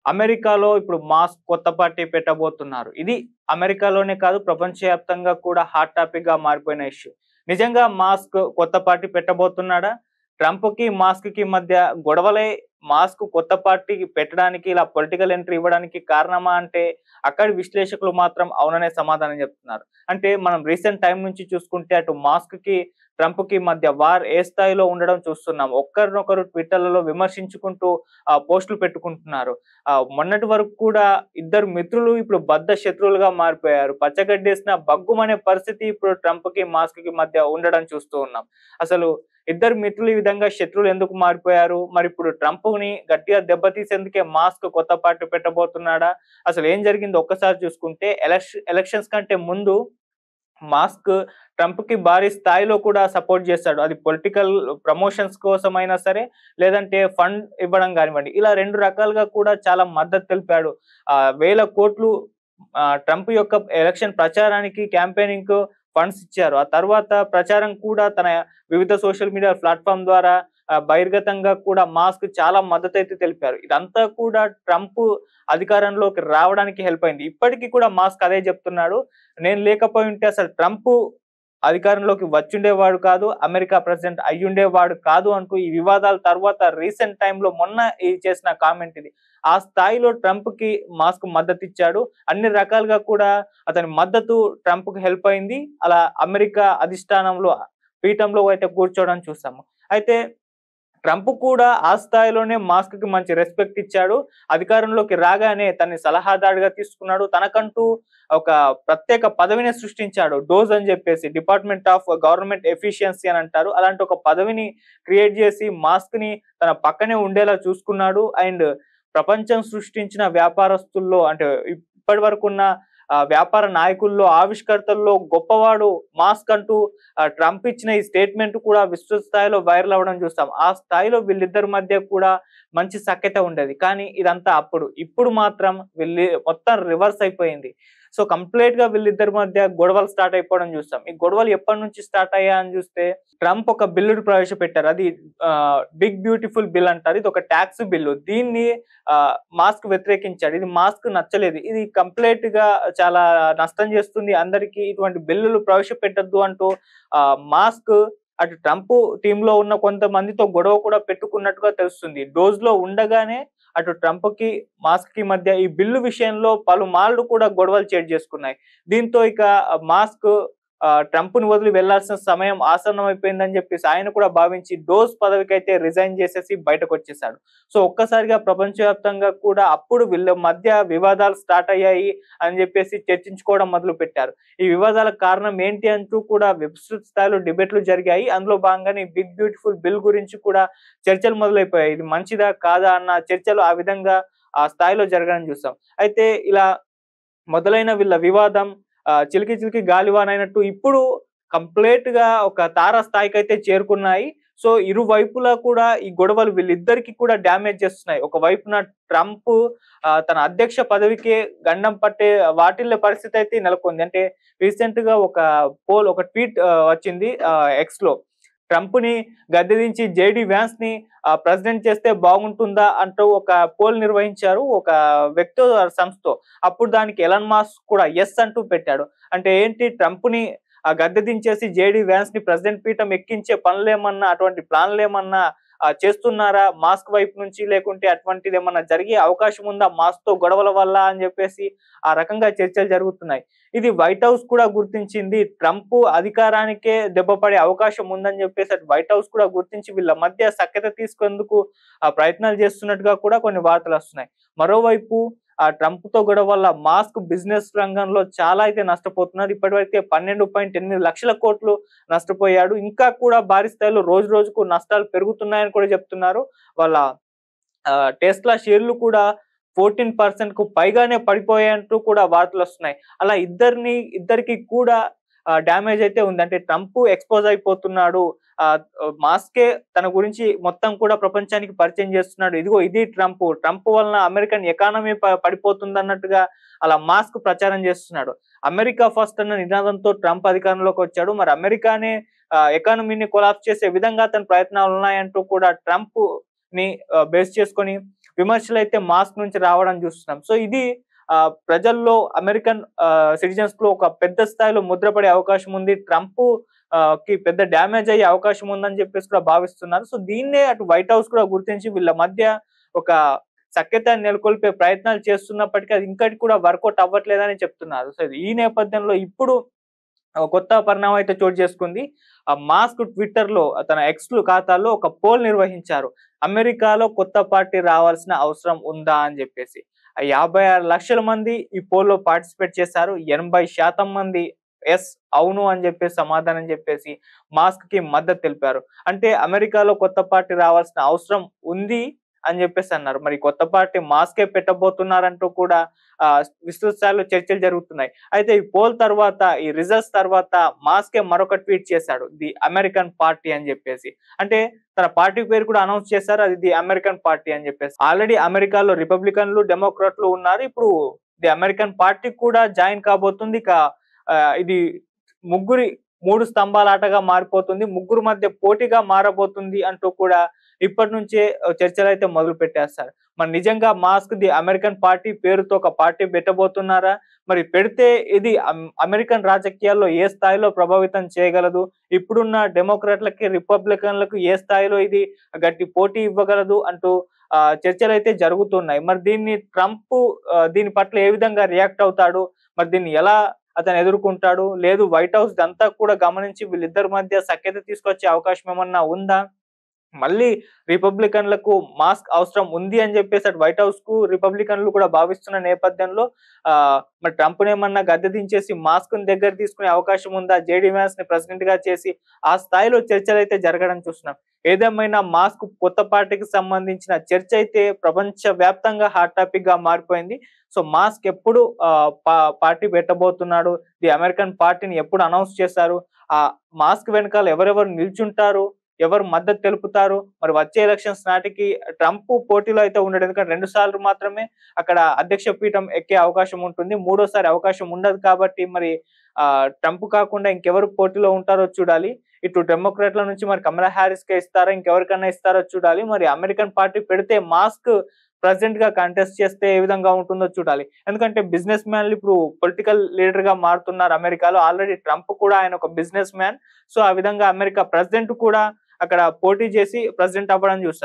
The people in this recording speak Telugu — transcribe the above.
అమెరికాలో ఇప్పుడు మాస్క్ కొత్త పార్టీ పెట్టబోతున్నారు. ఇది అమెరికాలోనే కాదు ప్రపంచవ్యాప్తంగా కూడా హాట్ టాపిక్‌గా మారిపోయిన ఇష్యూ. నిజంగా మాస్క్ కొత్త పార్టీ పెట్టబోతున్నాడా? ట్రంప్‌కి, మాస్క్‌కి మధ్య గొడవలే మాస్క్ కొత్త పార్టీ పెట్టడానికి ఇలా పొలిటికల్ ఎంట్రీ ఇవ్వడానికి కారణమా అంటే అక్కడి విశ్లేషకులు మాత్రం అవుననే సమాధానం చెప్తున్నారు. అంటే మనం రీసెంట్ టైమ్ నుంచి చూసుకుంటే అటు మాస్క్‌కి, ట్రంప్‌కి మధ్య వార్ ఏ స్థాయిలో ఉండడం చూస్తున్నాం. ఒకరినొకరు ట్విట్టర్‌లలో విమర్శించుకుంటూ పోస్టులు పెట్టుకుంటున్నారు. మొన్నటి వరకు కూడా ఇద్దరు మిత్రులు ఇప్పుడు బద్ధ శత్రువులుగా మారిపోయారు. పచ్చగడ్డేసిన బగ్గుమనే పరిస్థితి ఇప్పుడు ట్రంప్‌కి, మాస్క్‌కి మధ్య ఉండడం చూస్తూ ఉన్నాం. అసలు ఇద్దరు మిత్రులు ఈ విధంగా శత్రువులు ఎందుకు మారిపోయారు? మరిప్పుడు ట్రంప్‌ని గట్టిగా దెబ్బతీసేందుకే మాస్క్ కొత్త పార్టీ పెట్టబోతున్నాడా? అసలు ఏం జరిగిందో ఒక్కసారి చూసుకుంటే ఎలక్షన్స్ కంటే ముందు మాస్క్ ట్రంప్‌కి భారీ స్థాయిలో కూడా సపోర్ట్ చేస్తాడు. అది పొలిటికల్ ప్రమోషన్స్ కోసమైనా సరే, లేదంటే ఫండ్ ఇవ్వడం గానివ్వండి. ఇలా 2 రకాలుగా కూడా చాలా మద్దతు తెలిపాడు. వేల కోట్లు ట్రంప్ యొక్క ఎలక్షన్ ప్రచారానికి, క్యాంపెయినింగ్‌కు ఫండ్స్ ఇచ్చారు. ఆ తర్వాత ప్రచారం కూడా తన వివిధ సోషల్ మీడియా ప్లాట్‌ఫార్మ్ ద్వారా బహిర్గతంగా కూడా మాస్క్ చాలా మద్దతైతే తెలిపారు. ఇదంతా కూడా ట్రంప్ అధికారంలోకి రావడానికి హెల్ప్ అయింది. ఇప్పటికి కూడా మాస్క్ అదే చెప్తున్నాడు. నేను లేకపోయుంటే అసలు ట్రంప్ అధికారంలోకి వచ్చుండేవాడు కాదు. అమెరికా ప్రెసిడెంట్ అయ్యుండేవాడు కాదు అంటూ ఈ వివాదాల తర్వాత రీసెంట్ టైమ్‌లో మొన్న చేసిన కామెంట్ ఇది. ఆ స్థాయిలో ట్రంప్‌కి మాస్క్ మద్దతిచ్చాడు. అన్ని రకాలుగా కూడా అతని మద్దతు ట్రంప్‌కి హెల్ప్ అయింది. అలా అమెరికా అధిష్టానంలో పీఠంలో అయితే కూర్చోవడం చూసాము. అయితే ట్రంప్ కూడా ఆ స్థాయిలోనే మాస్క్‌కి మంచి రెస్పెక్ట్ ఇచ్చాడు. అధికారంలోకి రాగానే తనని సలహాదారుగా తీసుకున్నాడు. తనకంటూ ఒక ప్రత్యేక పదవిని సృష్టించాడు. డోజ్ అని జెప్పేసి డిపార్ట్‌మెంట్ ఆఫ్ గవర్నమెంట్ ఎఫిషియన్సీ అని అంటారు. అలాంటి ఒక పదవిని క్రియేట్ జేసి మాస్క్‌ని తన పక్కనే ఉండేలా చూసుకున్నాడు. అండ్ ప్రపంచం సృష్టించిన వ్యాపారస్తుల్లో అంటే ఇప్పటి వరకున్న వ్యాపార నాయకుల్లో, ఆవిష్కర్తల్లో గొప్పవాడు మాస్క్ అంటూ ట్రంప్ ఇచ్చిన ఈ స్టేట్మెంట్ కూడా విశ్వ స్థాయిలో వైరల్ అవ్వడం చూస్తాం. ఆ స్థాయిలో వీళ్ళిద్దరి మధ్య కూడా మంచి సఖ్యత ఉండేది. కానీ ఇదంతా అప్పుడు. ఇప్పుడు మాత్రం మొత్తం రివర్స్ అయిపోయింది. సో, కంప్లీట్‌గా వీళ్ళిద్దరి మధ్య గొడవలు స్టార్ట్ అయిపోవడం చూస్తాం. ఈ గొడవలు ఎప్పటినుంచి స్టార్ట్ అయ్యాయని చూస్తే ట్రంప్ ఒక బిల్లును ప్రవేశపెట్టారు. అది బిగ్ బ్యూటిఫుల్ బిల్ అంటారు. ఇది ఒక టాక్స్ బిల్లు. దీన్ని మాస్క్ వ్యతిరేకించాడు. ఇది మాస్క్ నచ్చలేదు. ఇది కంప్లీట్‌గా చాలా నష్టం చేస్తుంది అందరికీ. ఇటువంటి బిల్లులు ప్రవేశపెట్టొద్దు అంటూ మాస్క్ అటు ట్రంప్ టీమ్‌లో ఉన్న కొంతమందితో గొడవ కూడా పెట్టుకున్నట్టుగా తెలుస్తుంది. డోజ్‌లో ఉండగానే అటు ట్రంప్‌కి, మాస్క్‌కి మధ్య ఈ బిల్లు విషయంలో పలుమార్లు కూడా గొడవలు చోటు చేసుకున్నాయి. దీంతో ఇక మాస్క్ ట్రంప్‌ని వదిలి వెళ్లాల్సిన సమయం ఆసన్నమైపోయిందని చెప్పేసి ఆయన కూడా భావించి డోస్ పదవికైతే రిజైన్ చేసేసి బయటకొచ్చేసాడు. సో, ఒక్కసారిగా ప్రపంచవ్యాప్తంగా కూడా అప్పుడు వీళ్ళ మధ్య వివాదాలు స్టార్ట్ అయ్యాయి అని చెప్పేసి చర్చించుకోవడం మొదలుపెట్టారు. ఈ వివాదాలకు కారణం ఏంటి అంటూ కూడా విస్తృత స్థాయిలో డిబేట్లు జరిగాయి. అందులో భాగంగానే బిగ్ బ్యూటిఫుల్ బిల్ గురించి కూడా చర్చలు మొదలైపోయాయి. ఇది మంచిదా? కాదా? అన్న చర్చలు ఆ విధంగా ఆ స్థాయిలో జరగడం చూసాం. అయితే ఇలా మొదలైన వీళ్ళ వివాదం చిలికి చిలికి గాలివానైనట్టు ఇప్పుడు కంప్లీట్‌గా ఒక తారాస్థాయికైతే చేరుకున్నాయి. సో, ఇరువైపులా కూడా ఈ గొడవలు వీళ్ళిద్దరికీ కూడా డ్యామేజ్ చేస్తున్నాయి. ఒకవైపున ట్రంప్ తన అధ్యక్ష పదవికే గండం పట్టే వాటిల్లే పరిస్థితయితే నెలకొంది. అంటే రీసెంట్‌గా ఒక ట్వీట్ వచ్చింది ఎక్స్‌లో. ట్రంప్‌ని గద్దె దించి జేడీ వాన్స్‌ని ప్రెసిడెంట్ చేస్తే బాగుంటుందా అంటూ ఒక పోల్ నిర్వహించారు. ఒక వ్యక్తో సంస్థతో. అప్పుడు దానికి ఎలన్ మాస్క్ కూడా యెస్ అంటూ పెట్టాడు. అంటే ఏంటి ట్రంప్‌ని గద్దె దించేసి జేడీ వాన్స్‌ని ప్రెసిడెంట్ పీఠం ఎక్కించే పనులేమన్నా అటువంటి ప్లాన్‌లేమన్నా చేస్తున్నారా మాస్క్ వైపు నుంచి? లేకుంటే అటువంటిదేమన్నా జరిగే అవకాశం ఉందా మాస్క్‌తో గొడవల వల్ల అని జెప్పేసి ఆ రకంగా చర్చలు జరుగుతున్నాయి. ఇది వైట్ హౌస్ కూడా గుర్తించింది. ట్రంప్ అధికారానికే దెబ్బ పడే అవకాశం ఉందని జెప్పేసి అటు వైట్ హౌస్ కూడా గుర్తించి వీళ్ళ మధ్య సఖ్యత తీసుకునేందుకు ప్రయత్నాలు చేస్తున్నట్టుగా కూడా కొన్ని వార్తలొస్తున్నాయి. మరోవైపు ట్రంప్‌తో గొడవ వల్ల మాస్క్ బిజినెస్ రంగంలో చాలా అయితే నష్టపోతున్నారు. ఇప్పటివరకే 12.8 లక్షల కోట్లు నష్టపోయాడు. ఇంకా కూడా భారీ స్థాయిలో రోజు రోజుకు నష్టాలు పెరుగుతున్నాయని కూడా చెప్తున్నారు. వాళ్ళ టెస్లా షేర్లు కూడా 14% పైగానే పడిపోయాయంటూ కూడా వార్తలొస్తున్నాయి. అలా ఇద్దరికి కూడా డ్యామేజ్ అయితే ఉంది. అంటే ట్రంప్ ఎక్స్‌పోజ్ అయిపోతున్నాడు. మాస్కే తన గురించి మొత్తం కూడా ప్రపంచానికి పరిచయం చేస్తున్నాడు. ఇదిగో ఇది ట్రంప్. ట్రంప్ వలన అమెరికన్ ఎకానమీ పడిపోతుందన్నట్టుగా అలా మాస్క్ ప్రచారం చేస్తున్నాడు. అమెరికా ఫస్ట్ అన్న నినాదంతో ట్రంప్ అధికారంలోకొచ్చాడు. మరి అమెరికానే ఎకానమీని కొలాప్స్ చేసే విధంగా అతని ప్రయత్నాలున్నాయంటూ కూడా ట్రంప్ ని బేస్ చేసుకొని విమర్శలు అయితే మాస్క్ నుంచి రావడం చూస్తున్నాం. సో ఇది ప్రజల్లో అమెరికన్ సిటిజన్స్ లో ఒక పెద్ద స్థాయిలో ముద్రపడే అవకాశం ఉంది. ట్రంప్ కి పెద్ద డ్యామేజ్ అయ్యే అవకాశం ఉందని చెప్పేసి కూడా భావిస్తున్నారు. సో దీన్నే అటు వైట్ హౌస్ కూడా గుర్తించి వీళ్ళ మధ్య ఒక సఖ్యతను నెలకొల్పే ప్రయత్నాలు చేస్తున్నప్పటికీ అది ఇంకటి కూడా వర్కౌట్ అవ్వట్లేదని చెప్తున్నారు. సో ఈ నేపథ్యంలో ఇప్పుడు కొత్త పరిణామం అయితే చోటు చేసుకుంది. మాస్క్ ట్విట్టర్‌లో తన ఎక్స్ ఖాతాలో ఒక పోల్ నిర్వహించారు. అమెరికాలో కొత్త పార్టీ రావాల్సిన అవసరం ఉందా అని చెప్పేసి. 56 లక్షల మంది ఈ పోల్‌లో పార్టిసిపేట్ చేశారు. 80% మంది యెస్, అవును అని చెప్పేసి సమాధానం చెప్పేసి మాస్క్‌కి మద్దతు తెలిపారు. అంటే అమెరికాలో కొత్త పార్టీ రావాల్సిన అవసరం ఉంది అని చెప్పేసి అన్నారు. మరి కొత్త పార్టీ మాస్కే పెట్టబోతున్నారంటూ కూడా విస్తృత స్థాయిలో చర్చలు జరుగుతున్నాయి. అయితే ఈ పోల్ తర్వాత, ఈ రిజల్ట్స్ తర్వాత మాస్కే మరొక ట్వీట్ చేశాడు. ది అమెరికన్ పార్టీ అని చెప్పేసి. అంటే తన పార్టీ పేరు కూడా అనౌన్స్ చేశారు. అది ది అమెరికన్ పార్టీ అని చెప్పేసి. ఆల్రెడీ అమెరికాలో రిపబ్లికన్లు, డెమోక్రాట్లు ఉన్నారు. ఇప్పుడు ది అమెరికన్ పార్టీ కూడా జాయిన్ కాబోతుంది. ఇక ఇది ముగ్గురి 3 స్తంభాల ఆటగా మారిపోతుంది. ముగ్గురు మధ్య పోటీగా మారబోతుంది అంటూ కూడా ఇప్పటి నుంచే చర్చలైతే మొదలు పెట్టేస్తారు. మరి నిజంగా మాస్క్ ది అమెరికన్ పార్టీ పేరుతో ఒక పార్టీ పెట్టబోతున్నారా? మరి పెడితే ఇది అమెరికన్ రాజకీయాల్లో ఏ స్థాయిలో ప్రభావితం చేయగలదు? ఇప్పుడున్న డెమోక్రాట్‌లకి, రిపబ్లికన్‌లకు ఏ స్థాయిలో ఇది గట్టి పోటీ ఇవ్వగలదు అంటూ చర్చలైతే జరుగుతున్నాయి. మరి దీన్ని ట్రంప్ దీని పట్ల ఏ విధంగా రియాక్ట్ అవుతాడు? మరి దీన్ని ఎలా అతను ఎదుర్కొంటాడు? లేదు వైట్ హౌస్ ఇదంతా కూడా గమనించి వీళ్ళిద్దరి మధ్య సఖ్యత తీసుకొచ్చే అవకాశం ఏమన్నా ఉందా? మళ్ళీ రిపబ్లికన్‌లకు మాస్క్ అవసరం ఉంది అని చెప్పేసి అటు వైట్ హౌస్‌కు రిపబ్లికన్‌లు కూడా భావిస్తున్న నేపథ్యంలో మరి ట్రంప్‌నేమన్నా గద్దె దించేసి మాస్క్‌ని దగ్గర తీసుకునే అవకాశం ఉందా? జేడీ వాన్స్‌ని ప్రెసిడెంట్‌గా చేసి ఆ స్థాయిలో చర్చలైతే జరగడం చూస్తున్నాం. ఏదేమైనా మాస్క్ కొత్త పార్టీకి సంబంధించిన చర్చ అయితే ప్రపంచవ్యాప్తంగా హాట్ టాపిక్‌గా మారిపోయింది. సో మాస్క్ ఎప్పుడు పార్టీ పెట్టబోతున్నాడు? ది అమెరికన్ పార్టీని ఎప్పుడు అనౌన్స్ చేశారు? ఆ మాస్క్ వెనకాల ఎవరెవరు నిల్చుంటారు? ఎవరు మద్దతు తెలుపుతారు? మరి వచ్చే ఎలక్షన్స్ నాటికి ట్రంప్ పోటీలో అయితే ఉండడు. ఎందుకంటే 2 సార్లు మాత్రమే అక్కడ అధ్యక్ష పీఠం ఎక్కే అవకాశం ఉంటుంది. మూడోసారి అవకాశం ఉండదు కాబట్టి మరి ట్రంప్ కాకుండా ఇంకెవరు పోటీలో ఉంటారో చూడాలి. ఇటు డెమోక్రాట్‌ల నుంచి మరి కమలా హారిస్‌కే ఇస్తారా? ఇంకెవరికన్నా ఇస్తారో చూడాలి. మరి అమెరికన్ పార్టీ పెడితే మాస్క్ ప్రెసిడెంట్‌గా కంటెస్ట్ చేస్తే ఏ విధంగా ఉంటుందో చూడాలి. ఎందుకంటే బిజినెస్ మ్యాన్‌లు ఇప్పుడు పొలిటికల్ లీడర్‌గా మారుతున్నారు అమెరికాలో. ఆల్రెడీ ట్రంప్ కూడా ఆయన ఒక బిజినెస్ మ్యాన్. సో ఆ విధంగా అమెరికా ప్రెసిడెంట్ కూడా అక్కడ పోటీ చేసి ప్రెసిడెంట్ అవ్వడం చూసాం.